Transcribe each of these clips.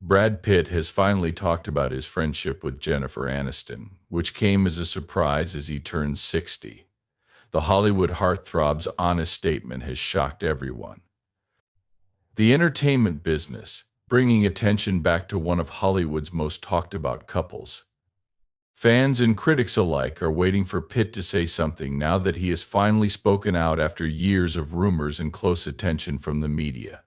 Brad Pitt has finally talked about his friendship with Jennifer Aniston, which came as a surprise as he turned 60. The Hollywood heartthrob's honest statement has shocked everyone. The entertainment business, bringing attention back to one of Hollywood's most talked about couples. Fans and critics alike are waiting for Pitt to say something now that he has finally spoken out after years of rumors and close attention from the media.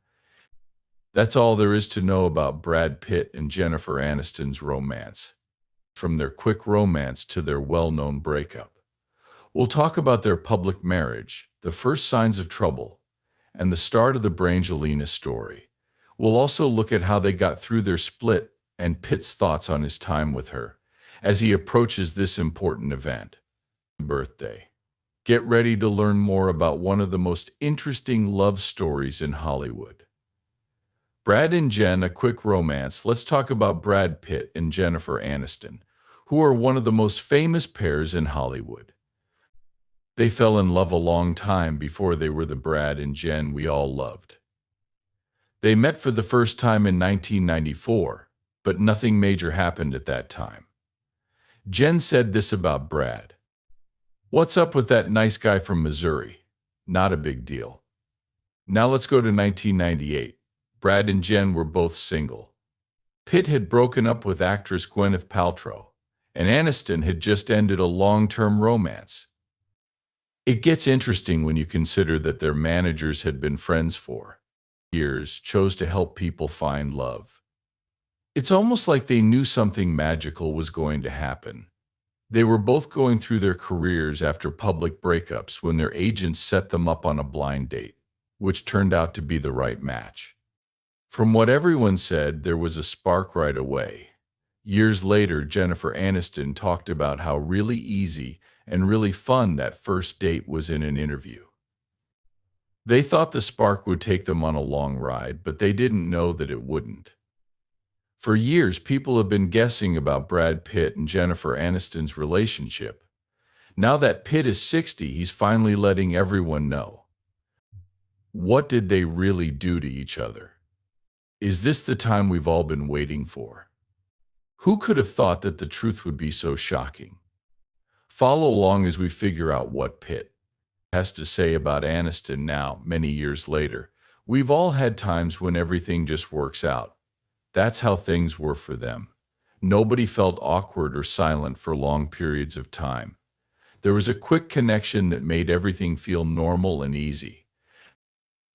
That's all there is to know about Brad Pitt and Jennifer Aniston's romance. From their quick romance to their well-known breakup. We'll talk about their public marriage, the first signs of trouble, and the start of the Brangelina story. We'll also look at how they got through their split and Pitt's thoughts on his time with her as he approaches this important event. Birthday. Get ready to learn more about one of the most interesting love stories in Hollywood. Brad and Jen, a quick romance. Let's talk about Brad Pitt and Jennifer Aniston, who are one of the most famous pairs in Hollywood. They fell in love a long time before they were the Brad and Jen we all loved. They met for the first time in 1994, but nothing major happened at that time. Jen said this about Brad. "What's up with that nice guy from Missouri? Not a big deal." Now let's go to 1998. Brad and Jen were both single. Pitt had broken up with actress Gwyneth Paltrow, and Aniston had just ended a long-term romance. It gets interesting when you consider that their managers had been friends for years, chose to help people find love. It's almost like they knew something magical was going to happen. They were both going through their careers after public breakups when their agents set them up on a blind date, which turned out to be the right match. From what everyone said, there was a spark right away. Years later, Jennifer Aniston talked about how really easy and really fun that first date was in an interview. They thought the spark would take them on a long ride, but they didn't know that it wouldn't. For years, people have been guessing about Brad Pitt and Jennifer Aniston's relationship. Now that Pitt is 60, he's finally letting everyone know. What did they really do to each other? Is this the time we've all been waiting for? Who could have thought that the truth would be so shocking? Follow along as we figure out what Pitt has to say about Aniston now, many years later. We've all had times when everything just works out. That's how things were for them. Nobody felt awkward or silent for long periods of time. There was a quick connection that made everything feel normal and easy.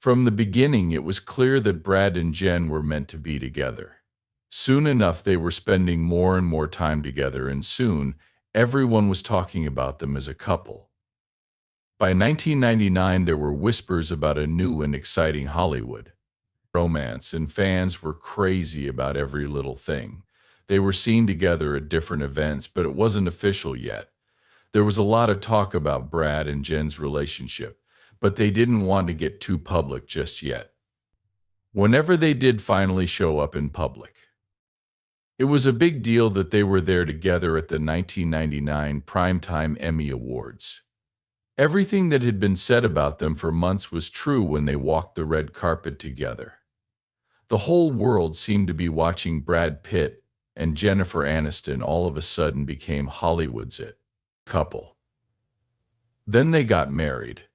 From the beginning, it was clear that Brad and Jen were meant to be together. Soon enough, they were spending more and more time together, and soon, everyone was talking about them as a couple. By 1999, there were whispers about a new and exciting Hollywood romance, and fans were crazy about every little thing. They were seen together at different events, but it wasn't official yet. There was a lot of talk about Brad and Jen's relationship, but they didn't want to get too public just yet. Whenever they did finally show up in public, it was a big deal that they were there together at the 1999 Primetime Emmy Awards. Everything that had been said about them for months was true when they walked the red carpet together. The whole world seemed to be watching Brad Pitt and Jennifer Aniston all of a sudden became Hollywood's it couple. Then they got married.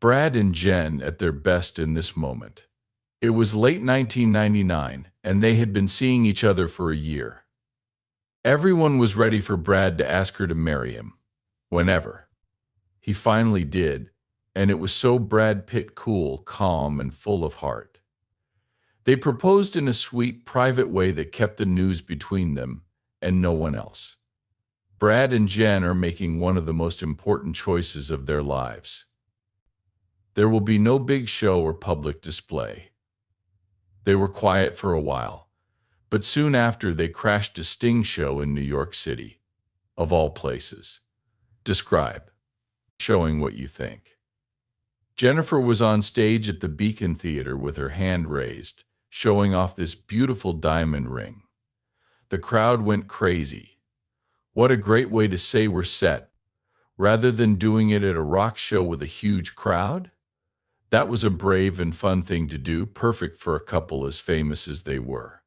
Brad and Jen at their best in this moment. It was late 1999, and they had been seeing each other for a year. Everyone was ready for Brad to ask her to marry him, whenever. He finally did, and it was so Brad Pitt cool, calm, and full of heart. They proposed in a sweet, private way that kept the news between them and no one else. Brad and Jen are making one of the most important choices of their lives. There will be no big show or public display. They were quiet for a while, but soon after they crashed a Sting show in New York City, of all places. Describe. Showing what you think. Jennifer was on stage at the Beacon Theater with her hand raised, showing off this beautiful diamond ring. The crowd went crazy. What a great way to say we're set, rather than doing it at a rock show with a huge crowd. That was a brave and fun thing to do, perfect for a couple as famous as they were.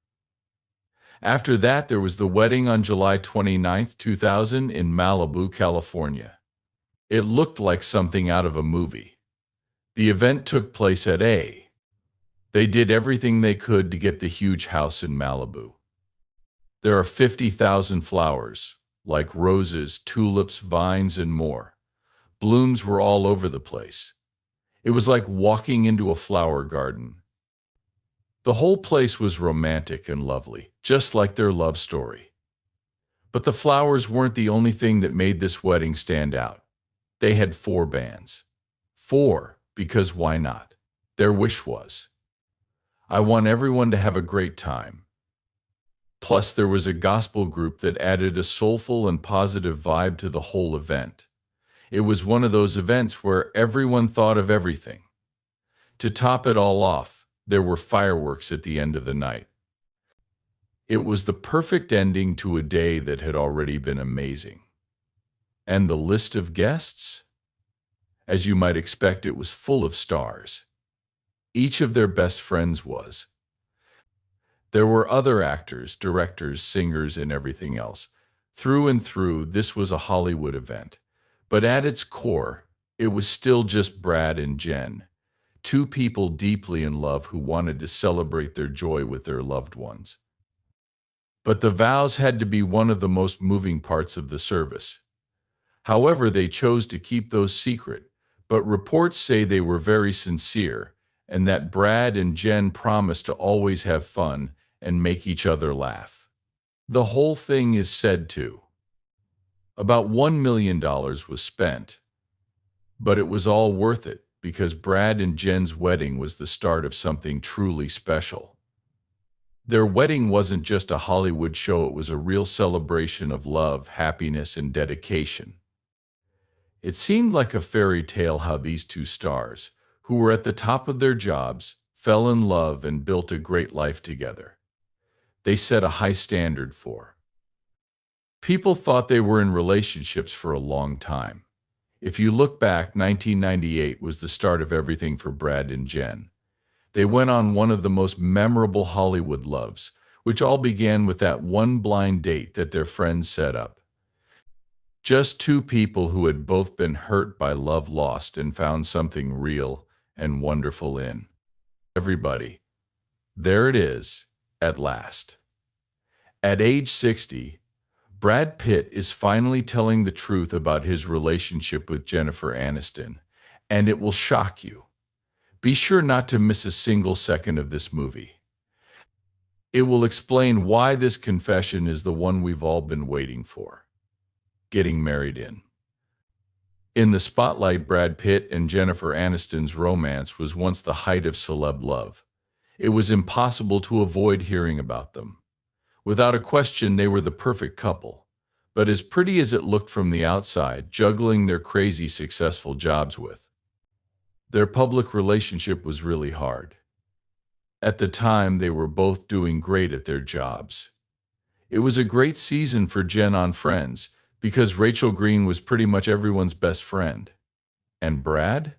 After that, there was the wedding on July 29th, 2000 in Malibu, California. It looked like something out of a movie. The event took place at a. They did everything they could to get the huge house in Malibu. There are 50,000 flowers, like roses, tulips, vines, and more. Blooms were all over the place. It was like walking into a flower garden. The whole place was romantic and lovely, just like their love story. But the flowers weren't the only thing that made this wedding stand out. They had 4 bands. 4, because why not? Their wish was, I want everyone to have a great time. Plus, there was a gospel group that added a soulful and positive vibe to the whole event. It was one of those events where everyone thought of everything. To top it all off, there were fireworks at the end of the night. It was the perfect ending to a day that had already been amazing. And the list of guests? As you might expect, it was full of stars. Each of their best friends was. There were other actors, directors, singers, and everything else. Through and through, this was a Hollywood event. But at its core, it was still just Brad and Jen, 2 people deeply in love who wanted to celebrate their joy with their loved ones. But the vows had to be one of the most moving parts of the service. However, they chose to keep those secret, but reports say they were very sincere, and that Brad and Jen promised to always have fun and make each other laugh. The whole thing is said to. About $1 million was spent, but it was all worth it because Brad and Jen's wedding was the start of something truly special. Their wedding wasn't just a Hollywood show, it was a real celebration of love, happiness, and dedication. It seemed like a fairy tale how these 2 stars, who were at the top of their jobs, fell in love and built a great life together. They set a high standard for. People thought they were in relationships for a long time. If you look back, 1998 was the start of everything for Brad and Jen. They went on one of the most memorable Hollywood loves, which all began with that one blind date that their friends set up. Just 2 people who had both been hurt by love lost and found something real and wonderful in. Everybody. There it is, at last. At age 60, Brad Pitt is finally telling the truth about his relationship with Jennifer Aniston, and it will shock you. Be sure not to miss a single second of this movie. It will explain why this confession is the one we've all been waiting for. Getting married in. In the spotlight, Brad Pitt and Jennifer Aniston's romance was once the height of celeb love. It was impossible to avoid hearing about them. Without a question, they were the perfect couple. But as pretty as it looked from the outside, juggling their crazy successful jobs with, their public relationship was really hard. At the time, they were both doing great at their jobs. It was a great season for Jen on Friends, because Rachel Green was pretty much everyone's best friend. And Brad?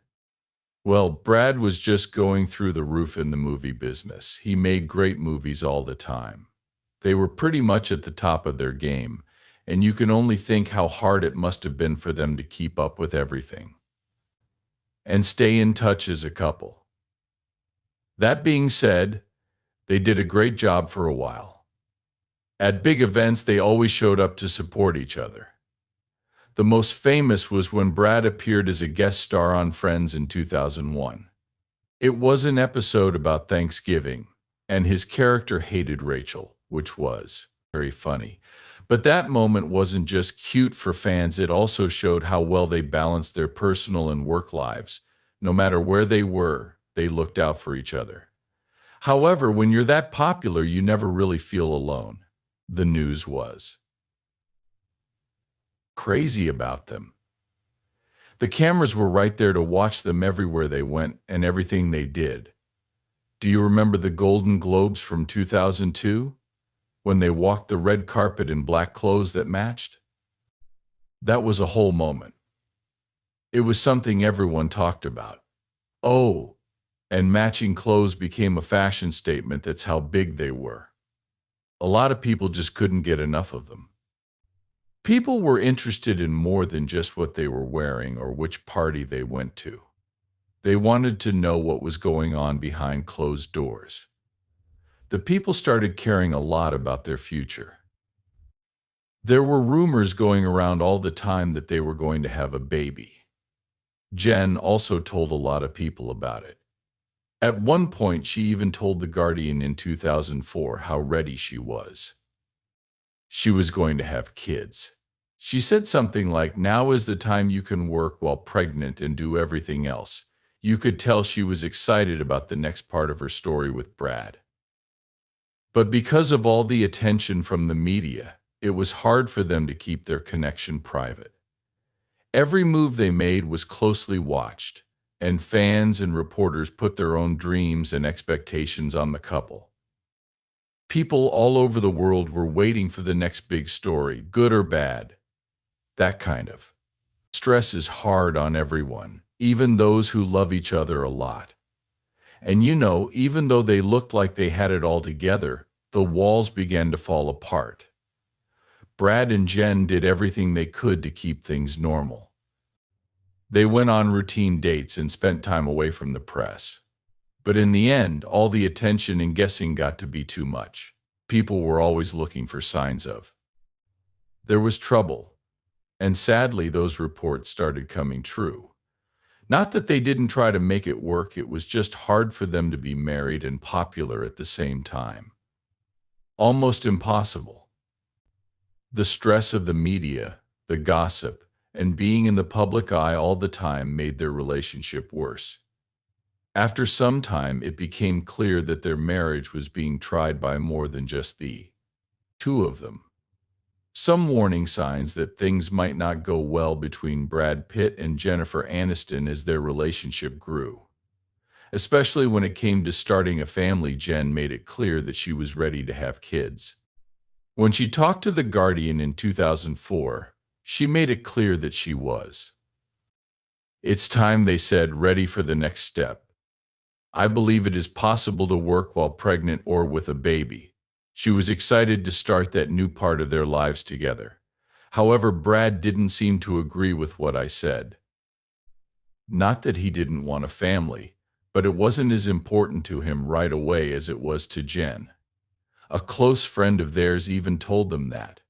Well, Brad was just going through the roof in the movie business. He made great movies all the time. They were pretty much at the top of their game, and you can only think how hard it must have been for them to keep up with everything and stay in touch as a couple. That being said, they did a great job for a while. At big events, they always showed up to support each other. The most famous was when Brad appeared as a guest star on Friends in 2001. It was an episode about Thanksgiving, and his character hated Rachel, which was very funny. But that moment wasn't just cute for fans, it also showed how well they balanced their personal and work lives. No matter where they were, they looked out for each other. However, when you're that popular, you never really feel alone. The news was crazy about them. The cameras were right there to watch them everywhere they went and everything they did. Do you remember the Golden Globes from 2002? When they walked the red carpet in black clothes that matched? That was a whole moment. It was something everyone talked about. Oh, and matching clothes became a fashion statement. That's how big they were. A lot of people just couldn't get enough of them. People were interested in more than just what they were wearing or which party they went to. They wanted to know what was going on behind closed doors. The people started caring a lot about their future. There were rumors going around all the time that they were going to have a baby. Jen also told a lot of people about it. At one point, she even told The Guardian in 2004 how ready she was. She was going to have kids. She said something like, "Now is the time you can work while pregnant and do everything else." You could tell she was excited about the next part of her story with Brad. But because of all the attention from the media, it was hard for them to keep their connection private. Every move they made was closely watched, and fans and reporters put their own dreams and expectations on the couple. People all over the world were waiting for the next big story, good or bad. That kind of stress is hard on everyone, even those who love each other a lot. And even though they looked like they had it all together, the walls began to fall apart. Brad and Jen did everything they could to keep things normal. They went on routine dates and spent time away from the press. But in the end, all the attention and guessing got to be too much. People were always looking for signs of. There was trouble. And sadly, those reports started coming true. Not that they didn't try to make it work, it was just hard for them to be married and popular at the same time. Almost impossible. The stress of the media, the gossip, and being in the public eye all the time made their relationship worse. After some time, it became clear that their marriage was being tried by more than just the two of them. Some warning signs that things might not go well between Brad Pitt and Jennifer Aniston as their relationship grew. Especially when it came to starting a family, Jen made it clear that she was ready to have kids. When she talked to The Guardian in 2004, she made it clear that she was. "It's time," they said, "ready for the next step. I believe it is possible to work while pregnant or with a baby." She was excited to start that new part of their lives together. However, Brad didn't seem to agree with what I said. Not that he didn't want a family, but it wasn't as important to him right away as it was to Jen. A close friend of theirs even told them that.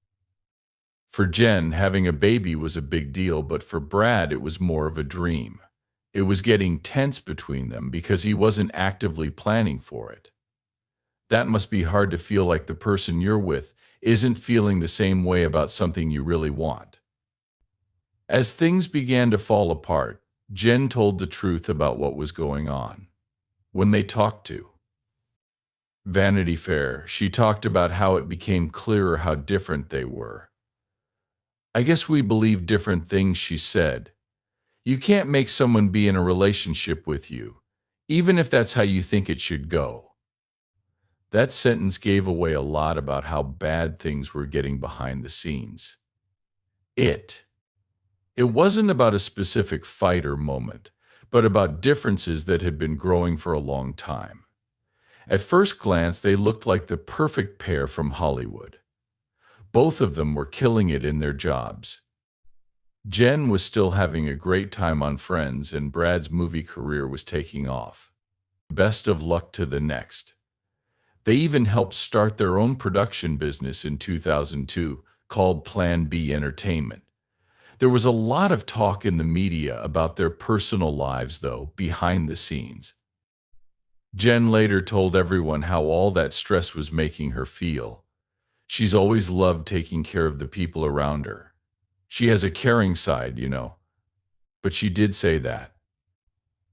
For Jen, having a baby was a big deal, but for Brad, it was more of a dream. It was getting tense between them because he wasn't actively planning for it. That must be hard to feel like the person you're with isn't feeling the same way about something you really want. As things began to fall apart, Jen told the truth about what was going on. When they talked to Vanity Fair, she talked about how it became clearer how different they were. "I guess we believe different things," she said. "You can't make someone be in a relationship with you, even if that's how you think it should go." That sentence gave away a lot about how bad things were getting behind the scenes. It wasn't about a specific fight or moment, but about differences that had been growing for a long time. At first glance, they looked like the perfect pair from Hollywood. Both of them were killing it in their jobs. Jen was still having a great time on Friends, and Brad's movie career was taking off. Best of luck to the next. They even helped start their own production business in 2002 called Plan B Entertainment. There was a lot of talk in the media about their personal lives, though, behind the scenes. Jen later told everyone how all that stress was making her feel. She's always loved taking care of the people around her. She has a caring side, But she did say that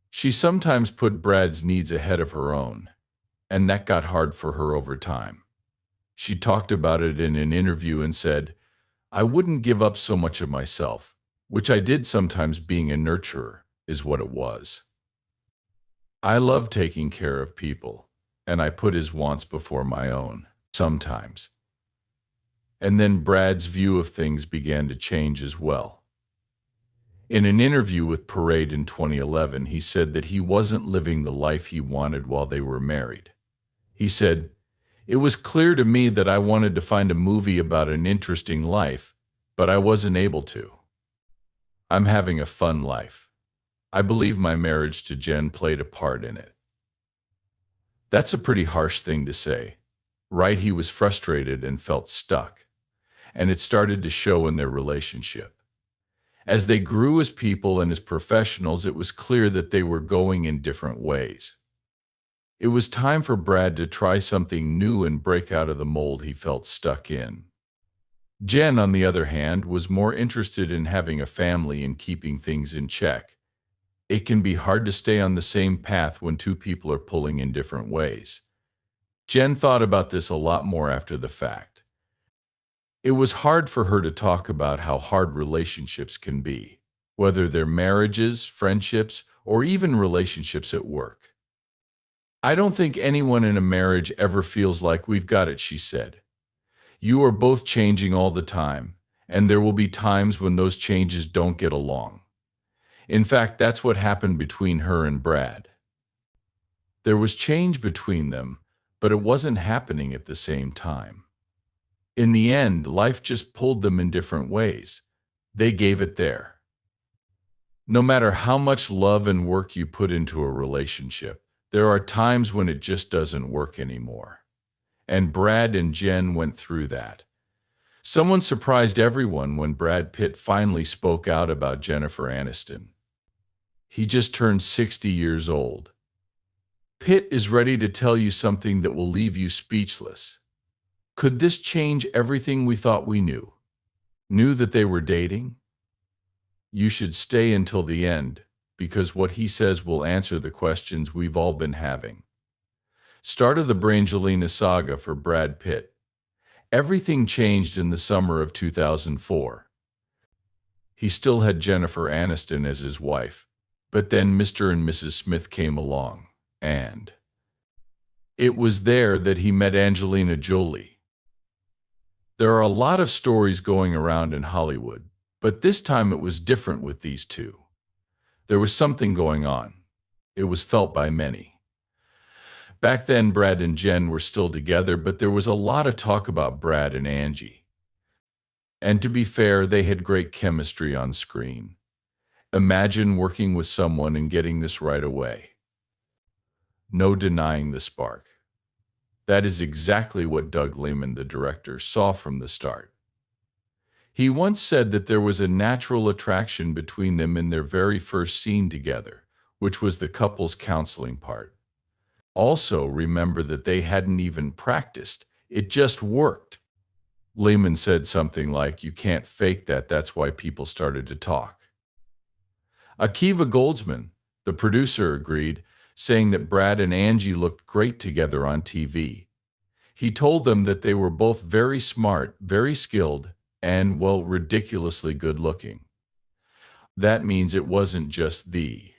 she sometimes put Brad's needs ahead of her own, and that got hard for her over time. She talked about it in an interview and said, "I wouldn't give up so much of myself, which I did sometimes. Being a nurturer is what it was. I love taking care of people, and I put his wants before my own, sometimes." And then Brad's view of things began to change as well. In an interview with Parade in 2011, he said that he wasn't living the life he wanted while they were married. He said, It was clear to me that I wanted to find a movie about an interesting life, but I wasn't able to. I'm having a fun life. I believe my marriage to Jen played a part in it. That's a pretty harsh thing to say, right? He was frustrated and felt stuck, and it started to show in their relationship. As they grew as people and as professionals, it was clear that they were going in different ways. It was time for Brad to try something new and break out of the mold he felt stuck in. Jen, on the other hand, was more interested in having a family and keeping things in check. It can be hard to stay on the same path when two people are pulling in different ways. Jen thought about this a lot more after the fact. It was hard for her to talk about how hard relationships can be, whether they're marriages, friendships, or even relationships at work. I don't think anyone in a marriage ever feels like we've got it, she said. You are both changing all the time, and there will be times when those changes don't get along. In fact, that's what happened between her and Brad. There was change between them, but it wasn't happening at the same time. In the end, life just pulled them in different ways. They gave it there. No matter how much love and work you put into a relationship, there are times when it just doesn't work anymore. And Brad and Jen went through that. Someone surprised everyone when Brad Pitt finally spoke out about Jennifer Aniston. He just turned 60 years old. Pitt is ready to tell you something that will leave you speechless. Could this change everything we thought we knew? Knew that they were dating? You should stay until the end, because what he says will answer the questions we've all been having. Start of the Brangelina saga for Brad Pitt. Everything changed in the summer of 2004. He still had Jennifer Aniston as his wife, but then Mr. and Mrs. Smith came along, and it was there that he met Angelina Jolie. There are a lot of stories going around in Hollywood, but this time it was different with these two. There was something going on. It was felt by many. Back then, Brad and Jen were still together, but there was a lot of talk about Brad and Angie. And to be fair, they had great chemistry on screen. Imagine working with someone and getting this right away. No denying the spark. That is exactly what Doug Liman, the director, saw from the start. He once said that there was a natural attraction between them in their very first scene together, which was the couple's counseling part. Also, remember that they hadn't even practiced. It just worked. Lehman said something like, "You can't fake that, that's why people started to talk." Akiva Goldsman, the producer, agreed, saying that Brad and Angie looked great together on TV. He told them that they were both very smart, very skilled, and, well, ridiculously good-looking. That means it wasn't just the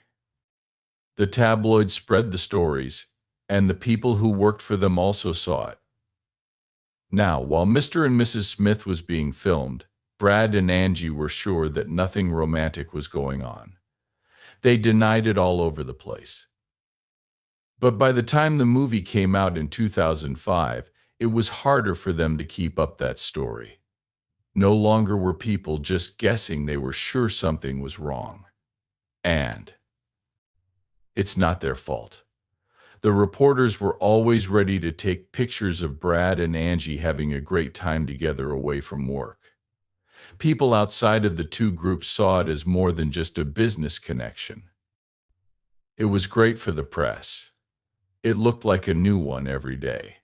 tabloids spread the stories, and the people who worked for them also saw it. Now, while Mr. and Mrs. Smith was being filmed, Brad and Angie were sure that nothing romantic was going on. They denied it all over the place. But by the time the movie came out in 2005, it was harder for them to keep up that story. No longer were people just guessing, they were sure something was wrong. And it's not their fault. The reporters were always ready to take pictures of Brad and Angie having a great time together away from work. People outside of the two groups saw it as more than just a business connection. It was great for the press. It looked like a new one every day.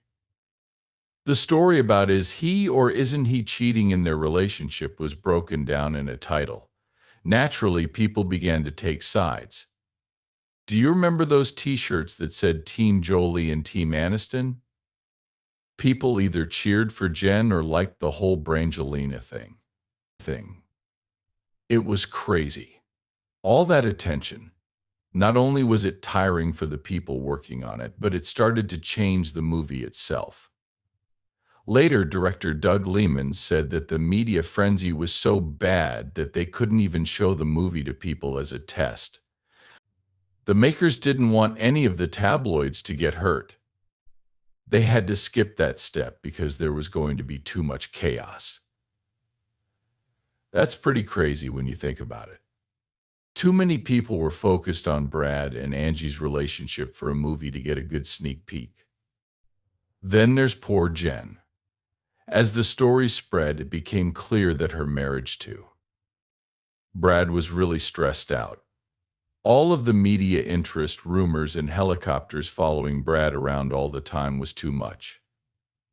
The story about is he or isn't he cheating in their relationship was broken down in a title. Naturally, people began to take sides. Do you remember those t-shirts that said Team Jolie and Team Aniston? People either cheered for Jen or liked the whole Brangelina thing. It was crazy. All that attention. Not only was it tiring for the people working on it, but it started to change the movie itself. Later, director Doug Liman said that the media frenzy was so bad that they couldn't even show the movie to people as a test. The makers didn't want any of the tabloids to get hurt. They had to skip that step because there was going to be too much chaos. That's pretty crazy when you think about it. Too many people were focused on Brad and Angie's relationship for a movie to get a good sneak peek. Then there's poor Jen. As the story spread, it became clear that her marriage to Brad was really stressed out. All of the media interest, rumors, and helicopters following Brad around all the time was too much.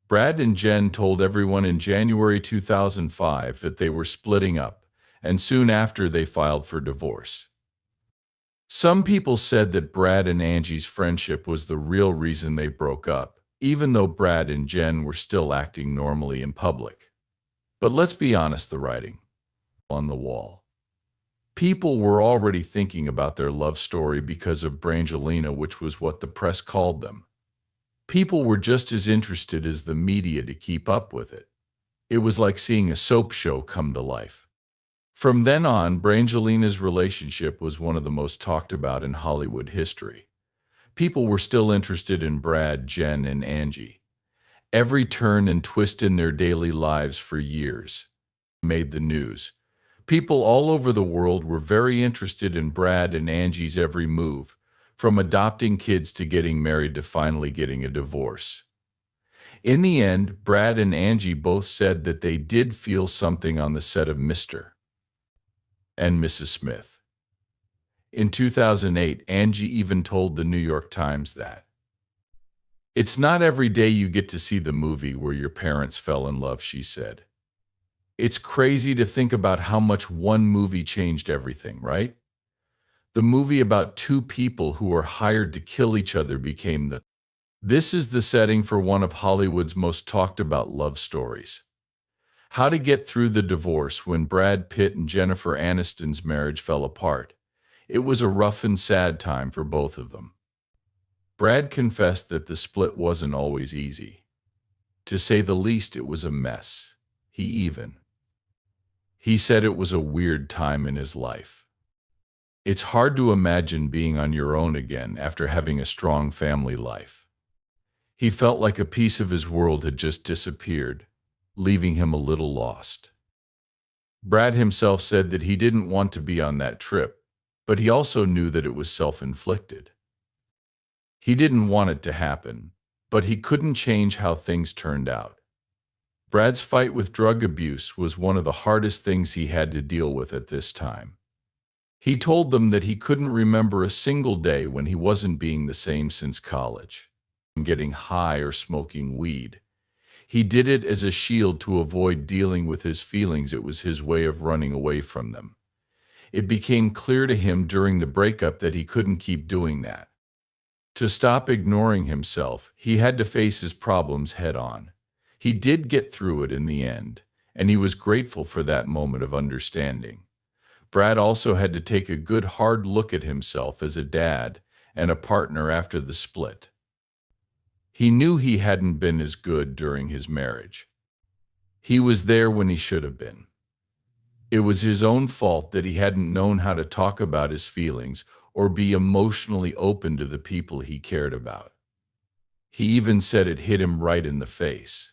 Brad and Jen told everyone in January 2005 that they were splitting up, and soon after they filed for divorce. Some people said that Brad and Angie's friendship was the real reason they broke up, even though Brad and Jen were still acting normally in public. But let's be honest, the writing on the wall. People were already thinking about their love story because of Brangelina, which was what the press called them. People were just as interested as the media to keep up with it. It was like seeing a soap show come to life. From then on, Brangelina's relationship was one of the most talked about in Hollywood history. People were still interested in Brad, Jen, and Angie. Every turn and twist in their daily lives for years made the news. People all over the world were very interested in Brad and Angie's every move, from adopting kids to getting married to finally getting a divorce. In the end, Brad and Angie both said that they did feel something on the set of Mr. and Mrs. Smith. In 2008, Angie even told the New York Times that it's not every day you get to see the movie where your parents fell in love, she said. It's crazy to think about how much one movie changed everything, right? The movie about two people who were hired to kill each other became the. This is the setting for one of Hollywood's most talked about love stories. How to get through the divorce when Brad Pitt and Jennifer Aniston's marriage fell apart. It was a rough and sad time for both of them. Brad confessed that the split wasn't always easy. To say the least, it was a mess. He said it was a weird time in his life. It's hard to imagine being on your own again after having a strong family life. He felt like a piece of his world had just disappeared, leaving him a little lost. Brad himself said that he didn't want to be on that trip, but he also knew that it was self-inflicted. He didn't want it to happen, but he couldn't change how things turned out. Brad's fight with drug abuse was one of the hardest things he had to deal with at this time. He told them that he couldn't remember a single day when he wasn't being the same since college, getting high or smoking weed. He did it as a shield to avoid dealing with his feelings. It was his way of running away from them. It became clear to him during the breakup that he couldn't keep doing that. To stop ignoring himself, he had to face his problems head on. He did get through it in the end, and he was grateful for that moment of understanding. Brad also had to take a good hard look at himself as a dad and a partner after the split. He knew he hadn't been as good during his marriage. He was there when he should have been. It was his own fault that he hadn't known how to talk about his feelings or be emotionally open to the people he cared about. He even said it hit him right in the face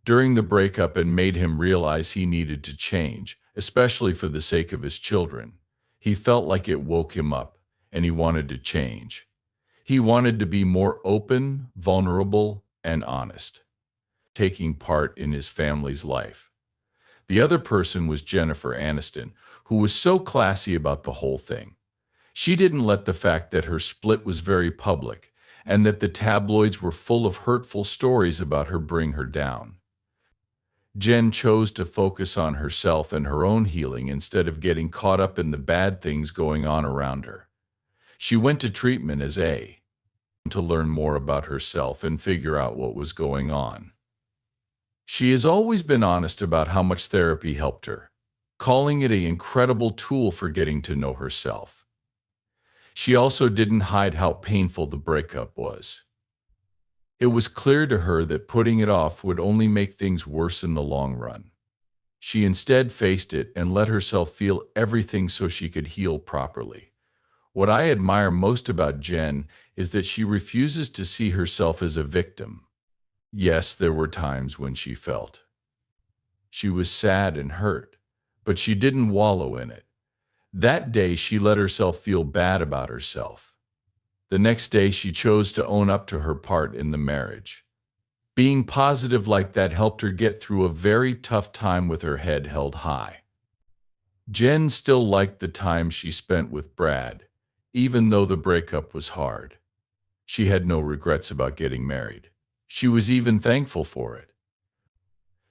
during the breakup and made him realize he needed to change, especially for the sake of his children. He felt like it woke him up, and he wanted to change. He wanted to be more open, vulnerable, and honest, taking part in his family's life. The other person was Jennifer Aniston, who was so classy about the whole thing. She didn't let the fact that her split was very public and that the tabloids were full of hurtful stories about her bring her down. Jen chose to focus on herself and her own healing instead of getting caught up in the bad things going on around her. She went to treatment to learn more about herself and figure out what was going on. She has always been honest about how much therapy helped her, calling it an incredible tool for getting to know herself. She also didn't hide how painful the breakup was. It was clear to her that putting it off would only make things worse in the long run. She instead faced it and let herself feel everything so she could heal properly. What I admire most about Jen is that she refuses to see herself as a victim. Yes, there were times when she felt she was sad and hurt, but she didn't wallow in it. That day, she let herself feel bad about herself. The next day, she chose to own up to her part in the marriage. Being positive like that helped her get through a very tough time with her head held high. Jen still liked the time she spent with Brad, even though the breakup was hard. She had no regrets about getting married. She was even thankful for it.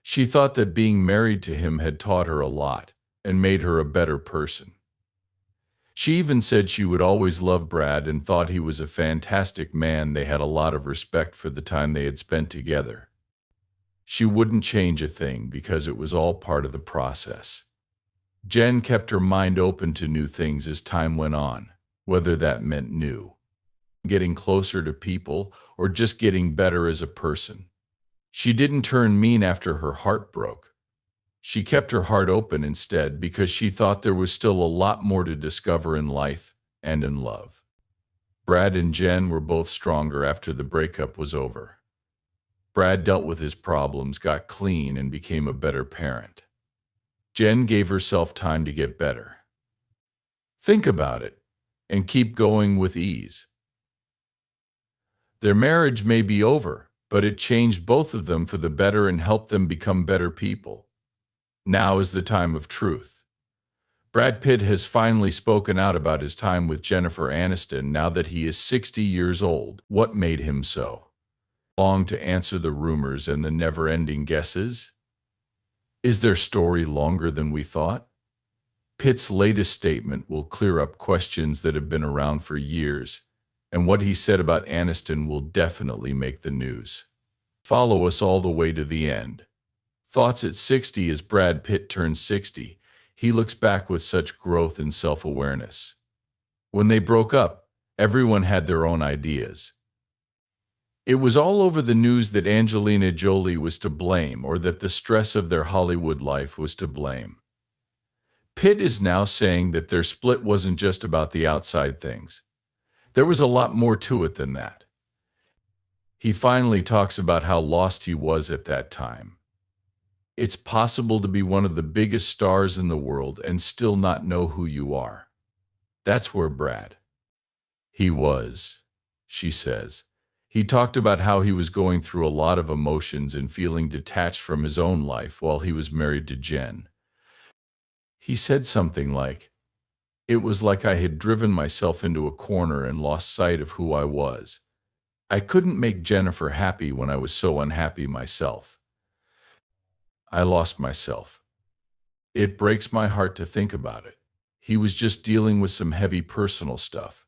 She thought that being married to him had taught her a lot and made her a better person. She even said she would always love Brad and thought he was a fantastic man. They had a lot of respect for the time they had spent together. She wouldn't change a thing because it was all part of the process. Jen kept her mind open to new things as time went on, whether that meant getting closer to people or just getting better as a person. She didn't turn mean after her heart broke. She kept her heart open instead because she thought there was still a lot more to discover in life and in love. Brad and Jen were both stronger after the breakup was over. Brad dealt with his problems, got clean, and became a better parent. Jen gave herself time to get better. Think about it and keep going with ease. Their marriage may be over, but it changed both of them for the better and helped them become better people. Now is the time of truth. Brad Pitt has finally spoken out about his time with Jennifer Aniston now that he is 60 years old. What made him so long to answer the rumors and the never-ending guesses? Is their story longer than we thought? Pitt's latest statement will clear up questions that have been around for years, and what he said about Aniston will definitely make the news. Follow us all the way to the end. Thoughts at 60. As Brad Pitt turns 60, he looks back with such growth and self-awareness. When they broke up, everyone had their own ideas. It was all over the news that Angelina Jolie was to blame or that the stress of their Hollywood life was to blame. Pitt is now saying that their split wasn't just about the outside things. There was a lot more to it than that. He finally talks about how lost he was at that time. It's possible to be one of the biggest stars in the world and still not know who you are. That's where Brad he was, she says. He talked about how he was going through a lot of emotions and feeling detached from his own life while he was married to Jen. He said something like, "It was like I had driven myself into a corner and lost sight of who I was. I couldn't make Jennifer happy when I was so unhappy myself. I lost myself. It breaks my heart to think about it." He was just dealing with some heavy personal stuff.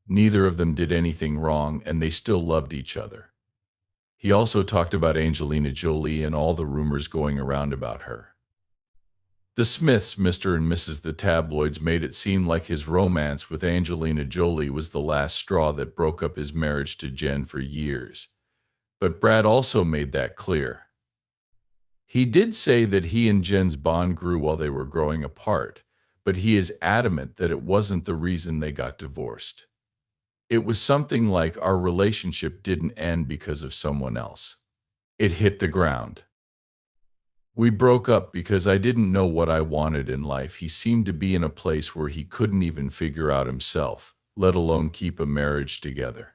Neither of them did anything wrong, and they still loved each other. He also talked about Angelina Jolie and all the rumors going around about her. The Smiths, Mr. and Mrs. The tabloids made it seem like his romance with Angelina Jolie was the last straw that broke up his marriage to Jen for years. But Brad also made that clear. He did say that he and Jen's bond grew while they were growing apart, but he is adamant that it wasn't the reason they got divorced. It was something like, "Our relationship didn't end because of someone else. It hit the ground. We broke up because I didn't know what I wanted in life." He seemed to be in a place where he couldn't even figure out himself, let alone keep a marriage together.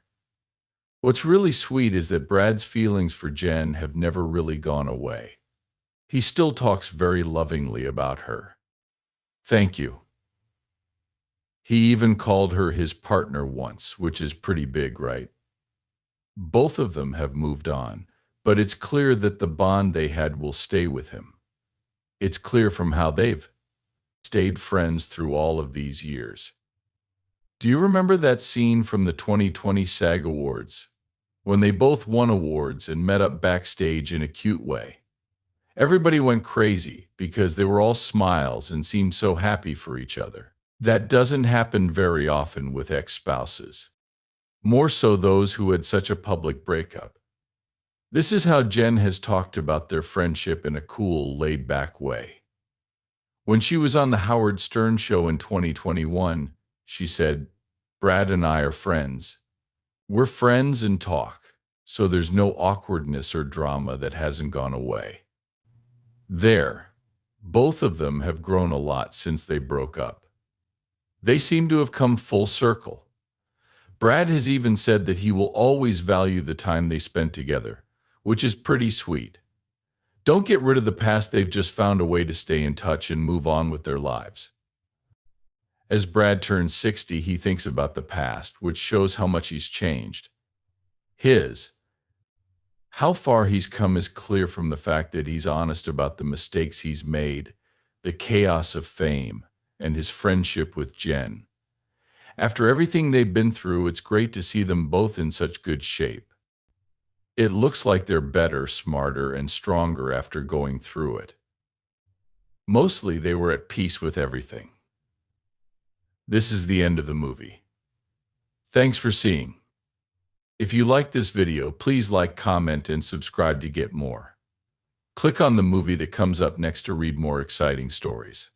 What's really sweet is that Brad's feelings for Jen have never really gone away. He still talks very lovingly about her. "Thank you." He even called her his partner once, which is pretty big, right? Both of them have moved on, but it's clear that the bond they had will stay with him. It's clear from how they've stayed friends through all of these years. Do you remember that scene from the 2020 SAG Awards, when they both won awards and met up backstage in a cute way? Everybody went crazy because they were all smiles and seemed so happy for each other. That doesn't happen very often with ex-spouses, more so those who had such a public breakup. This is how Jen has talked about their friendship in a cool, laid-back way. When she was on the Howard Stern show in 2021, she said, "Brad and I are friends. We're friends and talk, so there's no awkwardness or drama that hasn't gone away. There, both of them have grown a lot since they broke up. They seem to have come full circle. Brad has even said that he will always value the time they spent together, which is pretty sweet. Don't get rid of the past, they've just found a way to stay in touch and move on with their lives. As Brad turns 60, he thinks about the past, which shows how much he's changed. His, how far he's come is clear from the fact that he's honest about the mistakes he's made, the chaos of fame, and his friendship with Jen. After everything they've been through, it's great to see them both in such good shape. It looks like they're better, smarter, and stronger after going through it. Mostly, they were at peace with everything. This is the end of the movie. Thanks for seeing. If you like this video, please like, comment, and subscribe to get more. Click on the movie that comes up next to read more exciting stories.